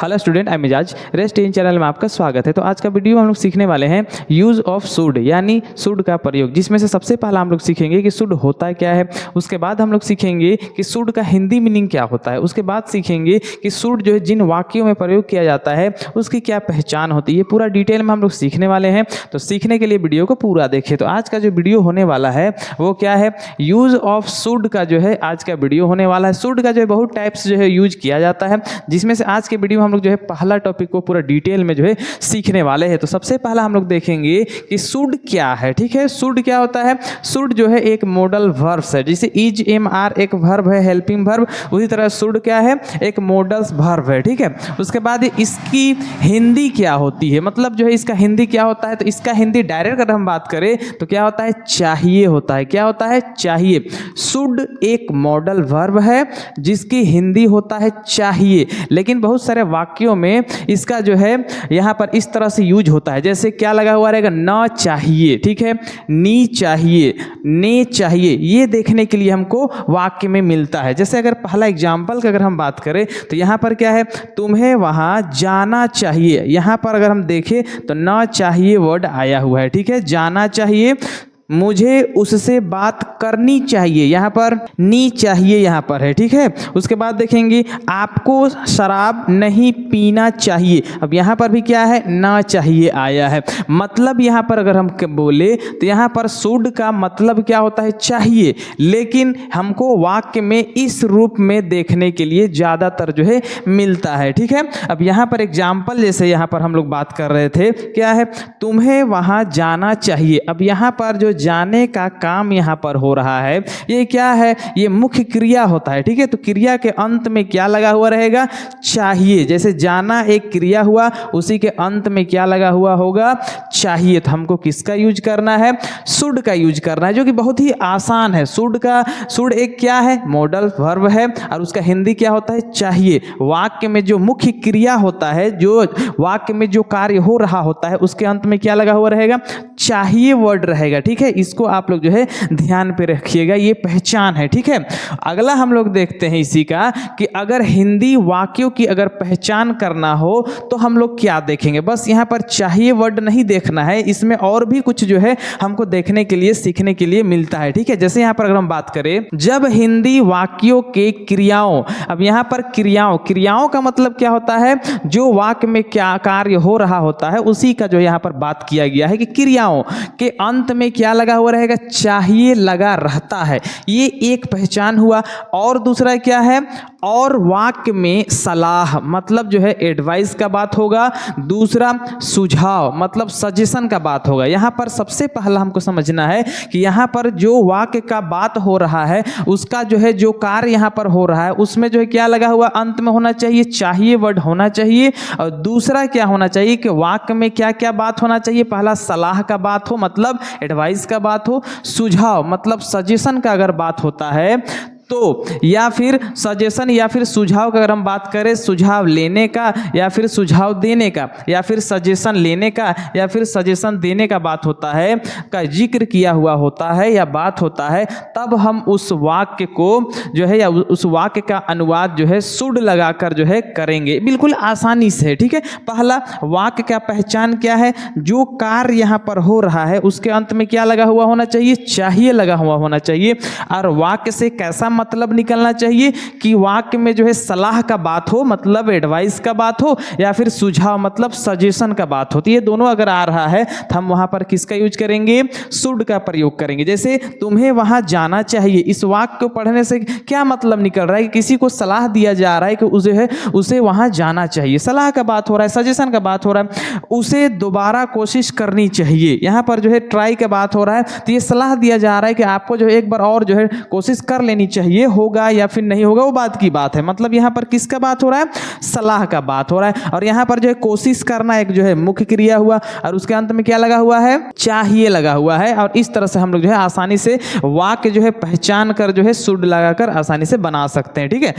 Hello student, आई मिजाज rest in channel में आपका स्वागत है। तो आज का वीडियो हम लोग सीखने वाले हैं यूज़ ऑफ शुड यानी शुड का प्रयोग, जिसमें से सबसे पहला हम लोग सीखेंगे कि शुड होता है क्या है। उसके बाद हम लोग सीखेंगे कि शुड का हिंदी मीनिंग क्या होता है। उसके बाद सीखेंगे कि शुड जो है जिन वाक्यों में प्रयोग किया जाता है उसकी क्या पहचान होती है। पूरा डिटेल में हम लोग सीखने वाले हैं, तो सीखने के लिए वीडियो को पूरा देखिए। तो आज का जो वीडियो होने वाला है वो क्या है, यूज़ ऑफ शुड का जो है आज का वीडियो होने वाला है। शुड का जो है बहुत टाइप्स जो है यूज किया जाता है, जिसमें से आज के वीडियो में हम लोग जो है पहला टॉपिक को पूरा डिटेल में जो है सीखने वाले हैं। तो सबसे पहला हम लोग देखेंगे कि शुड क्या है। ठीक है, शुड क्या होता है। शुड जो है एक मॉडल वर्ब्स है, जैसे इज एम आर एक वर्ब है, हेल्पिंग वर्ब, उसी तरह शुड क्या है, एक मॉडल्स वर्ब है। ठीक है, उसके बाद इसकी हिंदी क्या होती है, मतलब जो है इसका हिंदी क्या होता है। तो इसका हिंदी डायरेक्ट अगर हम बात करें तो क्या होता है, चाहिए होता है। क्या होता है, चाहिए। शुड एक मॉडल वर्ब है जिसकी हिंदी होता है चाहिए, लेकिन बहुत सारे वाक्यों में इसका जो है यहाँ पर इस तरह से यूज होता है। जैसे क्या लगा हुआ रहेगा, न चाहिए, ठीक है, नी चाहिए, ने चाहिए, ये देखने के लिए हमको वाक्य में मिलता है। जैसे अगर पहला एग्जाम्पल की अगर हम बात करें तो यहाँ पर क्या है, तुम्हें वहाँ जाना चाहिए। यहाँ पर अगर हम देखें तो न चाहिए वर्ड आया हुआ है। ठीक है, जाना चाहिए, मुझे उससे बात करनी चाहिए, यहाँ पर नी चाहिए यहाँ पर है। ठीक है, उसके बाद देखेंगे आपको शराब नहीं पीना चाहिए। अब यहाँ पर भी क्या है, ना चाहिए आया है। मतलब यहाँ पर अगर हम बोले तो यहाँ पर शुड का मतलब क्या होता है, चाहिए, लेकिन हमको वाक्य में इस रूप में देखने के लिए ज़्यादातर जो है मिलता है। ठीक है, अब यहाँ पर एग्जाम्पल जैसे यहाँ पर हम लोग बात कर रहे थे, क्या है, तुम्हें वहाँ जाना चाहिए। अब यहाँ पर जो जाने का काम यहाँ पर हो रहा है, ये क्या है, ये मुख्य क्रिया होता है। ठीक है, तो क्रिया के अंत में क्या लगा हुआ रहेगा, चाहिए। जैसे जाना एक क्रिया हुआ, उसी के अंत में क्या लगा हुआ होगा, चाहिए। तो हमको किसका यूज करना है, शुड का यूज करना है, जो कि बहुत ही आसान है। शुड एक क्या है, मॉडल वर्ब है, और उसका हिंदी क्या होता है, चाहिए। वाक्य में जो मुख्य क्रिया होता है, जो वाक्य में जो कार्य हो रहा होता है, उसके अंत में क्या लगा हुआ रहेगा, चाहिए वर्ड रहेगा। ठीक है, इसको आप लोग जो है ध्यान पे रखिएगा, ये पहचान है। ठीक है, अगला हम लोग देखते हैं इसी का कि अगर हिंदी वाक्यों की अगर पहचान करना हो तो हम लोग क्या देखेंगे। बस यहाँ पर चाहिए वर्ड नहीं देखना है, इसमें और भी कुछ जो है हमको देखने के लिए सीखने के लिए मिलता है। ठीक है, जैसे यहाँ पर अगर हम बात करें, जब हिंदी वाक्यों के क्रियाओं, अब यहाँ पर क्रियाओं का मतलब क्या होता है, जो वाक्य में क्या कार्य हो रहा होता है उसी का जो यहाँ पर बात किया गया है कि क्रियाओं के अंत में क्या लगा हुआ रहेगा, चाहिए लगा रहता है। ये एक पहचान हुआ। और दूसरा क्या है, और वाक्य में सलाह मतलब जो है एडवाइस का बात होगा, दूसरा सुझाव मतलब सजेशन का बात होगा। यहाँ पर सबसे पहला हमको समझना है कि यहाँ पर जो वाक्य का बात हो रहा है उसका जो है जो कार्य यहाँ पर हो रहा है उसमें जो है क्या लगा हुआ, अंत में होना चाहिए चाहिए वर्ड होना चाहिए। और दूसरा क्या होना चाहिए कि वाक्य में क्या क्या बात होना चाहिए, पहला सलाह का बात हो मतलब एडवाइस का बात हो, सुझाव मतलब सजेशन का अगर बात होता है तो, या फिर सजेशन या फिर सुझाव का अगर हम बात करें, सुझाव लेने का या फिर सुझाव देने का या फिर सजेशन लेने का या फिर सजेशन देने का बात होता है, का जिक्र किया हुआ होता है या बात होता है, तब हम उस वाक्य को जो है या उस वाक्य का अनुवाद जो है शुड लगाकर जो है करेंगे, बिल्कुल आसानी से। ठीक है, पहला वाक्य का पहचान क्या है, जो कार्य यहाँ पर हो रहा है उसके अंत में क्या लगा हुआ होना चाहिए, चाहिए लगा हुआ होना चाहिए। और वाक्य से कैसा मतलब निकलना चाहिए कि वाक्य में जो है सलाह का बात हो मतलब एडवाइस का बात हो, या फिर सुझाव मतलब सजेशन का बात हो। तो ये दोनों अगर आ रहा है तो हम वहां पर किसका यूज करेंगे, शुड का प्रयोग करेंगे। जैसे तुम्हें वहां जाना चाहिए, इस वाक्य को पढ़ने से क्या मतलब निकल रहा है कि किसी को सलाह दिया जा रहा है कि उसे वहां जाना चाहिए, सलाह का बात हो रहा है, सजेशन का बात हो रहा है, उसे दोबारा कोशिश करनी चाहिए, यहाँ पर जो है ट्राई का बात हो रहा है। तो ये सलाह दिया जा रहा है कि आपको जो है एक बार और जो है कोशिश कर लेनी चाहिए, होगा या फिर नहीं होगा वो बात की बात है। मतलब यहाँ पर किसका बात हो रहा है, सलाह का बात हो रहा है। और यहाँ पर जो है कोशिश करना एक जो है मुख्य क्रिया हुआ, और उसके अंत में क्या लगा हुआ है, चाहिए लगा हुआ है। और इस तरह से हम लोग जो है आसानी से वाक्य जो है पहचान कर जो है शुड लगाकर आसानी से बना सकते हैं। ठीक है,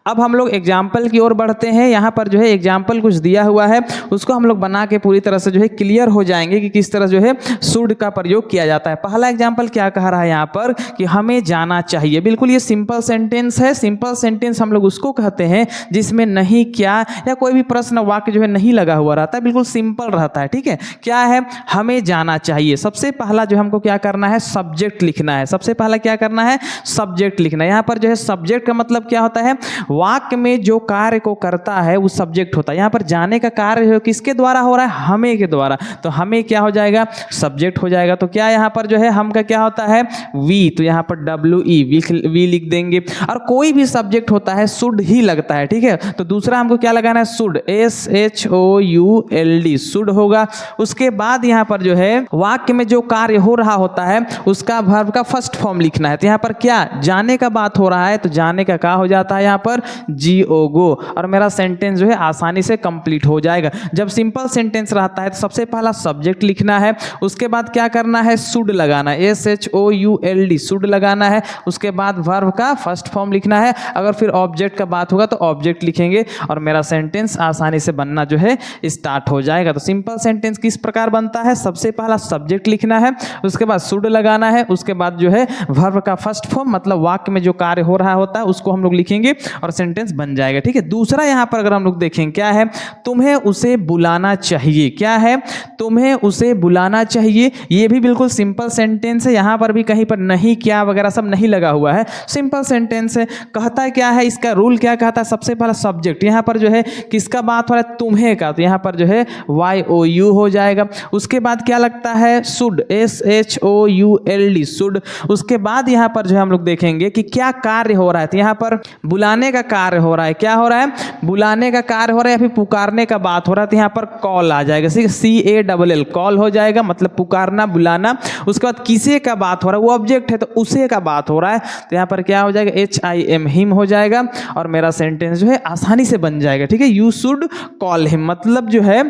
अब हम लोग एग्जाम्पल की ओर बढ़ते हैं। यहाँ पर जो है एग्जाम्पल कुछ दिया हुआ है, उसको हम लोग बना के पूरी तरह से जो है क्लियर हो जाएंगे कि किस तरह जो है शुड का प्रयोग किया जाता है। पहला एग्जाम्पल क्या कह रहा है यहाँ पर कि हमें जाना चाहिए, बिल्कुल ये सिंपल सेंटेंस है। सिंपल सेंटेंस हम लोग उसको कहते हैं जिसमें नहीं, क्या या कोई भी प्रश्न वाक्य जो है नहीं लगा हुआ रहता है, बिल्कुल सिंपल रहता है। ठीक है, क्या है, हमें जाना चाहिए। सबसे पहला जो हमको क्या करना है, सब्जेक्ट लिखना है। सबसे पहला क्या करना है, सब्जेक्ट लिखना है। यहाँ पर जो है सब्जेक्ट का मतलब क्या होता है, वाक्य में जो कार्य को करता है वो सब्जेक्ट होता है। यहाँ पर जाने का कार्य किसके द्वारा हो रहा है, हमें के द्वारा, तो हमें क्या हो जाएगा, सब्जेक्ट हो जाएगा। तो क्या यहाँ पर जो है हम का क्या होता है, वी, तो यहाँ पर WE वी लिख देंगे। और कोई भी सब्जेक्ट होता है शुड ही लगता है। ठीक है, तो दूसरा हमको क्या लगाना है, शुड, SHOULD, शुड होगा। उसके बाद यहाँ पर जो है वाक्य में जो कार्य हो रहा होता है उसका वर्ब का फर्स्ट फॉर्म लिखना है। तो यहाँ पर क्या, जाने का बात हो रहा है तो जाने का क्या हो जाता है यहाँ पर, GO, गो, और मेरा सेंटेंस जो है आसानी से कंप्लीट हो जाएगा। जब सिंपल सेंटेंस रहता है तो सबसे पहला सब्जेक्ट लिखना है, उसके बाद क्या करना है, शुड लगाना है, SHOULD, शुड लगाना है। उसके बाद वर्ब का फर्स्ट फॉर्म लिखना है। अगर फिर ऑब्जेक्ट का बात होगा तो ऑब्जेक्ट लिखेंगे और मेरा सेंटेंस आसानी से बनना जो है स्टार्ट हो जाएगा। तो सिंपल सेंटेंस किस प्रकार बनता है, सबसे पहला सब्जेक्ट लिखना है, उसके बाद शुड लगाना है, उसके बाद जो है वर्ब का फर्स्ट फॉर्म मतलब वाक्य में जो कार्य हो रहा होता है उसको हम लोग लिखेंगे और सेंटेंस बन जाएगा। ठीक है, दूसरा यहाँ पर अगर हम लोग देखें क्या है, तुम्हें उसे बुलाना चाहिए। क्या है, तुम्हें उसे बुलाना चाहिए। ये भी बिल्कुल सिंपल सेंटेंस है। यहाँ पर भी कहीं पर नहीं, क्या वगैरह सब नहीं लगा हुआ है, सिंपल सेंटेंस है। कहता क्या है, इसका रूल क्या कहता है, सबसे पहला सब्जेक्ट, यहाँ पर जो है किसका बात हो रहा है, तुम्हें का, तो यहाँ पर जो है YOU हो जाएगा। उसके बाद क्या लगता है, शुड, SHOULD, शुड। उसके बाद यहाँ पर जो है हम लोग देखेंगे कि क्या कार्य हो रहा है, तो यहाँ पर बुलाने का कार्य हो रहा है। क्या हो रहा है, बुलाने का कार्य हो रहा है या फिर पुकारने का बात हो रहा है, तो यहाँ पर कॉल आ जाएगा, CALL, कॉल हो जाएगा, मतलब पुकारना, बुलाना। उसके बाद किसे का बात हो रहा है, वो ऑब्जेक्ट है तो उसे का बात हो रहा है, तो यहाँ पर क्या हो जाएगा, HIM, हिम हो जाएगा और मेरा सेंटेंस जो है आसानी से बन जाएगा। ठीक है, यू शुड कॉल हिम, मतलब जो है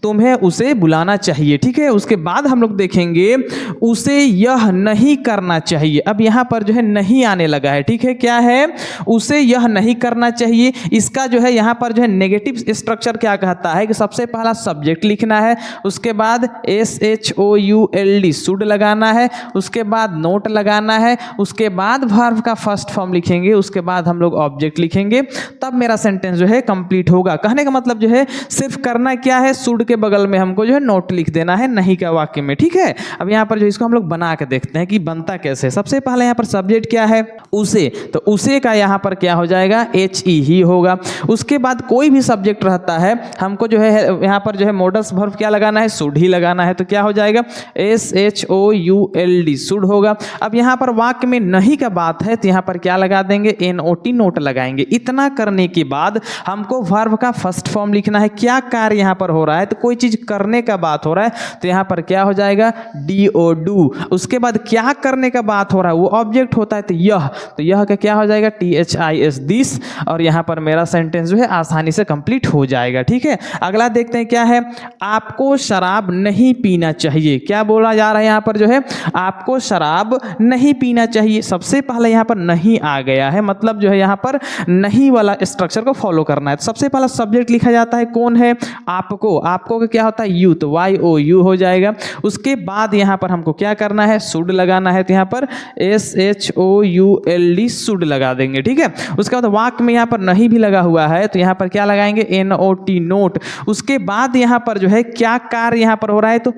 तुम्हें उसे बुलाना चाहिए। ठीक है, उसके बाद हम लोग देखेंगे उसे यह नहीं करना चाहिए। अब यहाँ पर जो है नहीं आने लगा है। ठीक है, क्या है, उसे यह नहीं करना चाहिए। इसका जो है यहाँ पर जो है नेगेटिव स्ट्रक्चर क्या कहता है कि सबसे पहला सब्जेक्ट लिखना है, उसके बाद SHOULD, शुड लगाना है, उसके बाद नोट लगाना है, उसके बाद वर्ब का फर्स्ट फॉर्म लिखेंगे, उसके बाद हम लोग ऑब्जेक्ट लिखेंगे, तब मेरा सेंटेंस जो है कंप्लीट होगा। कहने का मतलब जो है सिर्फ करना क्या है, शुड के बगल में हमको जो है नोट लिख देना है नहीं का वाक्य में। ठीक है, अब यहाँ पर जो इसको हम लोग बना के देखते हैं कि बनता कैसे। सबसे पहले यहाँ पर सब्जेक्ट क्या है, उसे, तो उसे का यहाँ पर क्या हो जाएगा, HE ही होगा। उसके बाद कोई भी सब्जेक्ट रहता है हमको जो है यहाँ पर जो है मॉडल्स वर्ब क्या लगाना है, शुड ही लगाना है, तो क्या हो जाएगा, SHOULD, शुड होगा। अब यहाँ पर वाक्य में नहीं का बात है तो यहाँ पर क्या लगा देंगे, NOT, नोट लगाएंगे। इतना करने के बाद हमको वर्ब का फर्स्ट फॉर्म लिखना है। क्या कार्य यहाँ पर हो रहा है, तो कोई चीज करने का बात हो रहा है तो यहाँ पर क्या हो जाएगा, DO, डू। उसके बाद क्या करने का बात हो रहा है, वो ऑब्जेक्ट होता है तो यह का क्या हो जाएगा, THIS, दिस, और यहाँ पर मेरा सेंटेंस जो है आसानी से कंप्लीट हो जाएगा। ठीक है, अगला देखते हैं क्या है, आपको शराब नहीं पीना चाहिए। क्या बोला जा रहा है यहाँ पर जो है, आपको शराब नहीं पीना चाहिए। सबसे पहले यहाँ पर नहीं आ गया है, मतलब जो है यहाँ पर नहीं वाला स्ट्रक्चर को फॉलो करना है। तो सबसे पहला सब्जेक्ट लिखा जाता है, कौन है, आपको। आपको का क्या होता है, यू, तो YOU हो जाएगा। उसके बाद यहाँ पर हमको क्या करना है, शुड लगाना है, तो यहाँ पर SHOULD, शुड लगा देंगे। ठीक है, उसके बाद वाक्य में यहाँ पर नहीं भी लगा हुआ है तो यहाँ पर क्या लगाएंगे, NOT, नोट। उसके बाद यहाँ पर जो है क्या कार्य यहाँ पर हो रहा है, तो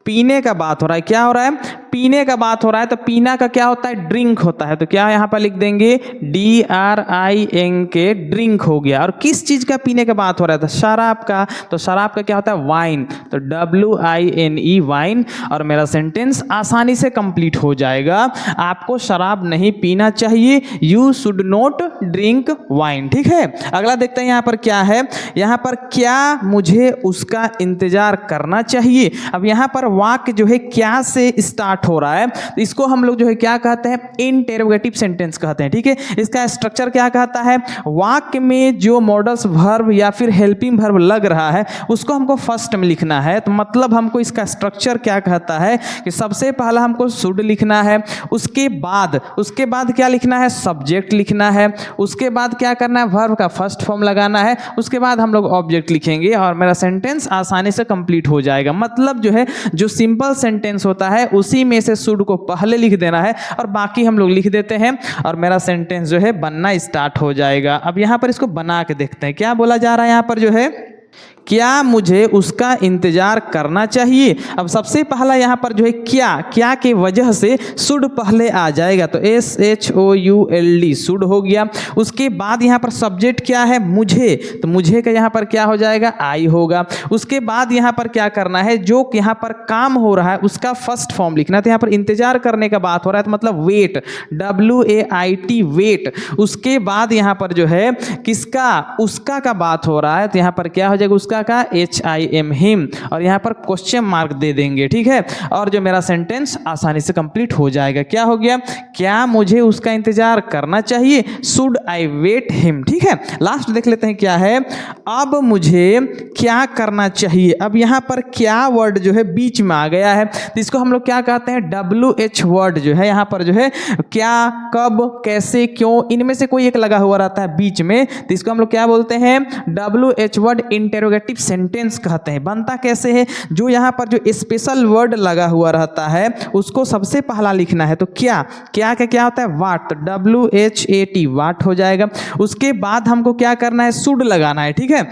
पीने का बात हो रहा है। क्या हो रहा है, पीने का बात हो रहा है, तो पीना का क्या होता है, ड्रिंक होता है, तो क्या यहाँ पर लिख देंगे, DRINK, ड्रिंक हो गया। और किस चीज का पीने का बात हो रहा है, तो शराब का, तो शराब का क्या होता है, वाइन, तो WINE, वाइन, और मेरा सेंटेंस आसानी से कंप्लीट हो जाएगा। आपको शराब नहीं पीना चाहिए, you should not drink wine. ठीक है, अगला देखते हैं यहाँ पर क्या है, यहाँ पर क्या मुझे उसका इंतजार करना चाहिए। अब यहाँ पर वाक्य जो है क्या से स्टार्ट हो रहा है, तो इसको हम लोग जो है क्या कहते हैं, इंटेरोगेटिव सेंटेंस कहते हैं। ठीक है, इसका स्ट्रक्चर क्या कहता है, वाक्य में जो मॉडल्स वर्ब या फिर हेल्पिंग वर्ब लग रहा है उसको हमको फर्स्ट में लिखना है। तो मतलब हमको इसका स्ट्रक्चर क्या कहता है कि सबसे पहला हमको शुड लिखना है, उसके बाद क्या लिखना है, सब्जेक्ट लिखना है, उसके बाद क्या करना है, वर्ब का फर्स्ट फॉर्म लगाना है, उसके बाद हम लोग ऑब्जेक्ट लिखेंगे और मेरा सेंटेंस आसानी से कंप्लीट हो जाएगा। मतलब जो है जो सिंपल सेंटेंस होता है उसी में से शुड को पहले लिख देना है और बाकी हम लोग लिख देते हैं और मेरा सेंटेंस जो है बनना स्टार्ट हो जाएगा। अब यहाँ पर इसको बना के देखते हैं क्या बोला जा रहा है यहाँ पर जो है, क्या मुझे उसका इंतजार करना चाहिए। अब सबसे पहला यहाँ पर जो है क्या के वजह से शुड पहले आ जाएगा, तो SHOULD शुड हो गया। उसके बाद यहाँ पर सब्जेक्ट क्या है, मुझे, तो मुझे का यहाँ पर क्या हो जाएगा, आई होगा। उसके बाद यहाँ पर क्या करना है, जो यहाँ पर काम हो रहा है उसका फर्स्ट फॉर्म लिखना है, तो यहाँ पर इंतजार करने का बात हो रहा है तो मतलब वेट, WAIT वेट। उसके बाद यहाँ पर जो है किसका, उसका का बात हो रहा है, तो यहाँ पर क्या हो जाएगा, उसका का HIM हिम, और यहाँ पर क्वेश्चन मार्क दे देंगे, ठीक है। और जो मेरा सेंटेंस आसानी से कंप्लीट हो जाएगा। क्या हो गया, क्या मुझे उसका इंतजार करना चाहिए, शुड आई वेट हिम, ठीक है। लास्ट देख लेते हैं क्या है, अब मुझे क्या करना चाहिए। अब यहाँ पर क्या वर्ड जो है बीच में आ गया है, तो इसको हम लोग क्या कहते हैं, WH वर्ड जो है यहाँ पर जो है क्या, कब, कैसे, क्यों, इनमें से कोई एक लगा हुआ रहता है बीच में, तो इसको हम लोग क्या बोलते हैं, WH वर्ड इंटेरोगेटिव सेंटेंस कहते हैं। बनता कैसे है, जो यहाँ पर जो स्पेशल वर्ड लगा हुआ रहता है उसको सबसे पहला लिखना है, तो क्या का क्या होता है, वाट, तो WHAT वाट हो जाएगा। उसके बाद हमको क्या करना है, शुड लगाना है, ठीक है।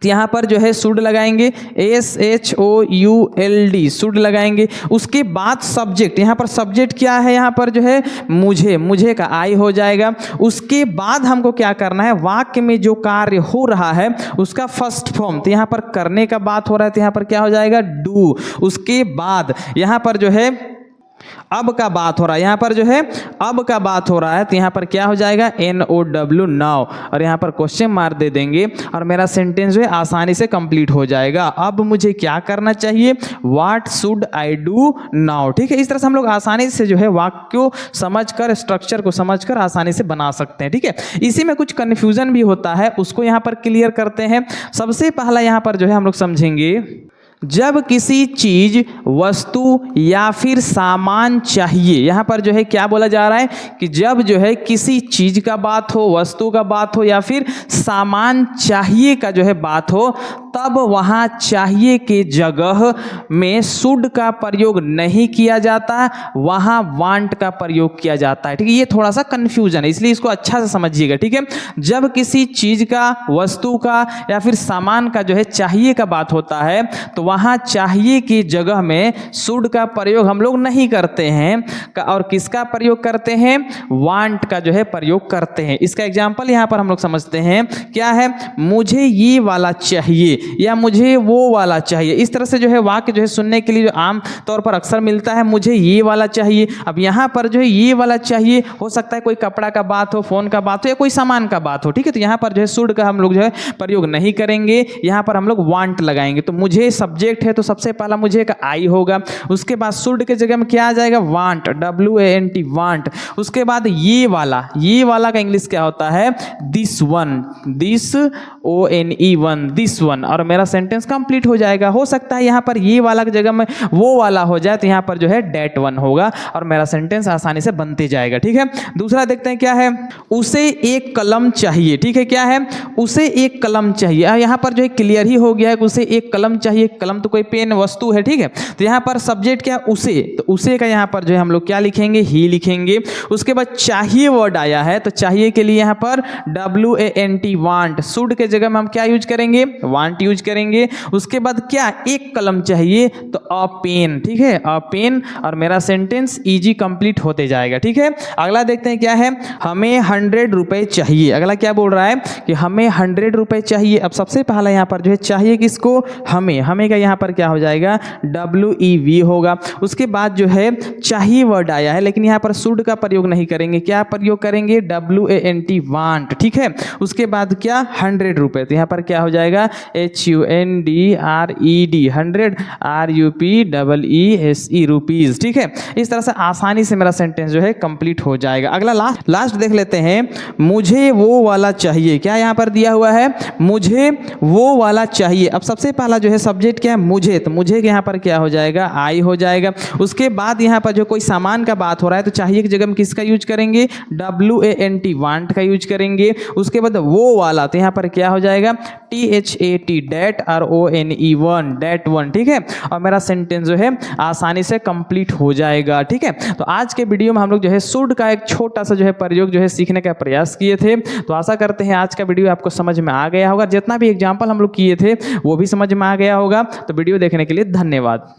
तो यहाँ पर जो है शुड लगाएंगे, SHOULD शुड लगाएंगे। उसके बाद सब्जेक्ट, यहाँ पर सब्जेक्ट क्या है, यहाँ पर जो है मुझे का आई हो जाएगा। उसके बाद हमको क्या करना है, वाक्य में जो कार्य हो रहा है उसका फर्स्ट फॉर्म, तो यहाँ पर करने का बात हो रहा है तो यहाँ पर क्या हो जाएगा, डू। उसके बाद यहाँ पर जो है अब का बात हो रहा है, यहाँ पर जो है अब का बात हो रहा है, तो यहाँ पर क्या हो जाएगा, NOW नाउ, और यहाँ पर क्वेश्चन मार्क दे देंगे और मेरा सेंटेंस जो है आसानी से कंप्लीट हो जाएगा। अब मुझे क्या करना चाहिए, what should I do now, ठीक है। इस तरह से हम लोग आसानी से जो है वाक्य को समझकर, स्ट्रक्चर को समझकर आसानी से बना सकते हैं, ठीक है। इसी में कुछ कन्फ्यूजन भी होता है, उसको यहाँ पर क्लियर करते हैं। सबसे पहला यहाँ पर जो है हम लोग समझेंगे, जब किसी चीज, वस्तु या फिर सामान चाहिए, यहाँ पर जो है क्या बोला जा रहा है कि जब जो है किसी चीज का बात हो, वस्तु का बात हो या फिर सामान चाहिए का जो है बात हो, तब वहाँ चाहिए के जगह में शुड का प्रयोग नहीं किया जाता, वहाँ वांट का प्रयोग किया जाता है, ठीक है। ये थोड़ा सा कंफ्यूजन है, इसलिए इसको अच्छा से समझिएगा, ठीक है। जब किसी चीज का, वस्तु का या फिर सामान का जो है चाहिए का बात होता है तो वहाँ चाहिए की जगह में शुड का प्रयोग हम लोग नहीं करते हैं, और किसका प्रयोग करते हैं, वांट का जो है प्रयोग करते हैं। इसका एग्जाम्पल यहाँ पर हम लोग समझते हैं, क्या है, मुझे ये वाला चाहिए या मुझे वो वाला चाहिए। इस तरह से जो है वाक्य जो है सुनने के लिए जो आम तौर पर अक्सर मिलता है, मुझे ये वाला चाहिए। अब यहाँ पर जो है ये वाला चाहिए, हो सकता है कोई कपड़ा का बात हो, फोन का बात हो या कोई सामान का बात हो, ठीक है। तो यहाँ पर जो है शुड का हम लोग जो है प्रयोग नहीं करेंगे, यहाँ पर हम लोग वांट लगाएंगे। तो मुझे सब्जेक्ट है तो सबसे पहला मुझे का आई होगा, उसके बाद शुड के जगह में क्या आ जाएगा, वांट, WANT वांट। उसके बाद ये वाला का इंग्लिश क्या होता है, this one, this ONE1 this one, और मेरा सेंटेंस कंप्लीट हो जाएगा। हो सकता है यहाँ पर ये वाला की जगह में वो वाला हो जाए तो यहाँ पर जो है डेट वन होगा और मेरा सेंटेंस आसानी से बनते जाएगा, ठीक है। दूसरा देखते हैं क्या है, उसे एक कलम चाहिए, ठीक है। क्या है, उसे एक कलम चाहिए। यहाँ पर जो है क्लियर ही हो गया है कि उसे एक कलम चाहिए, कलम तो कोई पेन वस्तु है, ठीक है। तो यहाँ पर सब्जेक्ट क्या, उसे, तो उसे का यहाँ पर जो है हम लोग क्या लिखेंगे, ही लिखेंगे। उसके बाद चाहिए वर्ड आया है तो चाहिए के लिए यहाँ पर WANT वांट, शुड के जगह में हम क्या यूज करेंगे, वांट यूज करेंगे। उसके बाद क्या, एक कलम चाहिए तो अ पेन, ठीक है, अ पेन, और मेरा सेंटेंस इजी कंप्लीट होते जाएगा, ठीक है। अगला देखते हैं क्या है, हमें 100 रुपए चाहिए। अगला क्या बोल रहा है कि हमें 100 रुपए चाहिए। अब सबसे पहला यहाँ पर जो है चाहिए किसको, हमें का यहाँ पर क्या हो जाएगा, WEV होगा। उसके बाद जो है चाहिए वर्ड आया है लेकिन यहाँ पर शुड का प्रयोग नहीं करेंगे, क्या प्रयोग करेंगे, WANT वांट, ठीक है। उसके बाद क्या, 100 रुपए, तो यहाँ पर क्या हो जाएगा, HUNDRED 100, RUPEESE रुपीज, ठीक है। इस तरह से आसानी से मेरा सेंटेंस जो है कंप्लीट हो जाएगा। अगला लास्ट देख लेते हैं, मुझे वो वाला चाहिए। क्या यहाँ पर दिया हुआ है, मुझे वो वाला चाहिए। अब सबसे पहला जो है सब्जेक्ट क्या है मुझे, तो मुझे के यहाँ पर क्या हो जाएगा आई हो जाएगा। उसके बाद यहाँ पर जो कोई सामान का बात हो रहा है तो चाहिए की जगह हम किसका यूज करेंगे, WANT वांट का यूज करेंगे। उसके बाद वो वाला तो यहाँ पर क्या हो जाएगा THAT date RONE date one, ठीक है। और मेरा सेंटेंस जो है आसानी से कंप्लीट हो जाएगा, ठीक है। तो आज के वीडियो में हम लोग जो है शुड का एक छोटा सा जो है प्रयोग जो है सीखने का प्रयास किए थे। तो आशा करते हैं आज का वीडियो आपको समझ में आ गया होगा, जितना भी एग्जाम्पल हम लोग किए थे वो भी समझ में आ गया होगा। तो वीडियो देखने के लिए धन्यवाद।